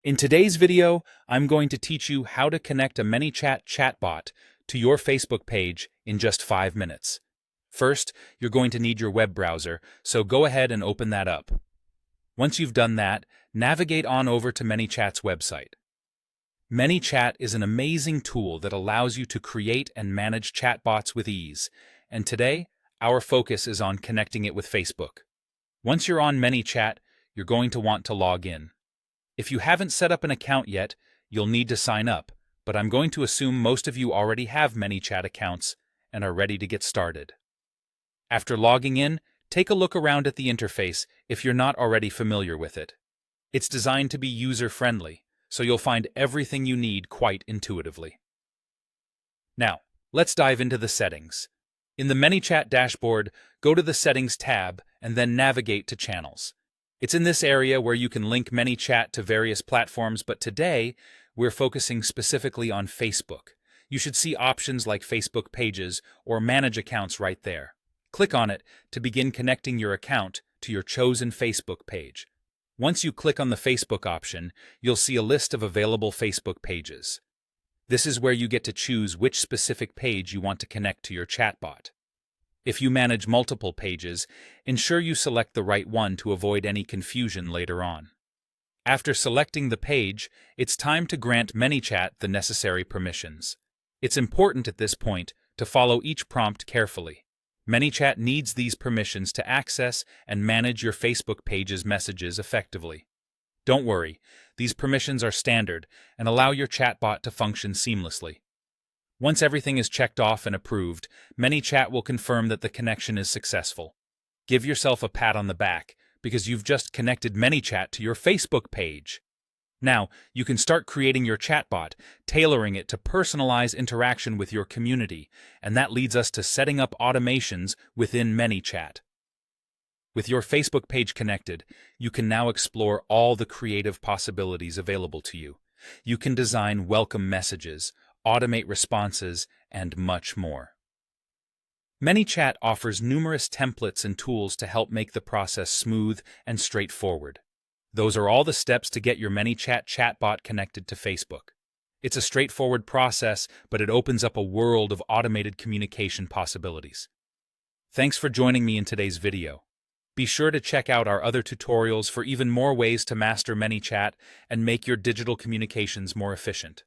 In today's video, I'm going to teach you how to connect a Manychat chatbot to your Facebook page in just 5 minutes. First, you're going to need your web browser, so go ahead and open that up. Once you've done that, navigate on over to Manychat's website. Manychat is an amazing tool that allows you to create and manage chatbots with ease, and today, our focus is on connecting it with Facebook. Once you're on Manychat, you're going to want to log in. If you haven't set up an account yet, you'll need to sign up, but I'm going to assume most of you already have Manychat accounts and are ready to get started. After logging in, take a look around at the interface if you're not already familiar with it. It's designed to be user-friendly, so you'll find everything you need quite intuitively. Now, let's dive into the settings. In the Manychat dashboard, go to the Settings tab and then navigate to Channels. It's in this area where you can link Manychat to various platforms, but today, we're focusing specifically on Facebook. You should see options like Facebook Pages or Manage Accounts right there. Click on it to begin connecting your account to your chosen Facebook page. Once you click on the Facebook option, you'll see a list of available Facebook pages. This is where you get to choose which specific page you want to connect to your chatbot. If you manage multiple pages, ensure you select the right one to avoid any confusion later on. After selecting the page, it's time to grant Manychat the necessary permissions. It's important at this point to follow each prompt carefully. Manychat needs these permissions to access and manage your Facebook page's messages effectively. Don't worry, these permissions are standard and allow your chatbot to function seamlessly. Once everything is checked off and approved, Manychat will confirm that the connection is successful. Give yourself a pat on the back, because you've just connected Manychat to your Facebook page. Now, you can start creating your chatbot, tailoring it to personalize interaction with your community, and that leads us to setting up automations within Manychat. With your Facebook page connected, you can now explore all the creative possibilities available to you. You can design welcome messages, automate responses, and much more. Manychat offers numerous templates and tools to help make the process smooth and straightforward. Those are all the steps to get your Manychat chatbot connected to Facebook. It's a straightforward process, but it opens up a world of automated communication possibilities. Thanks for joining me in today's video. Be sure to check out our other tutorials for even more ways to master Manychat and make your digital communications more efficient.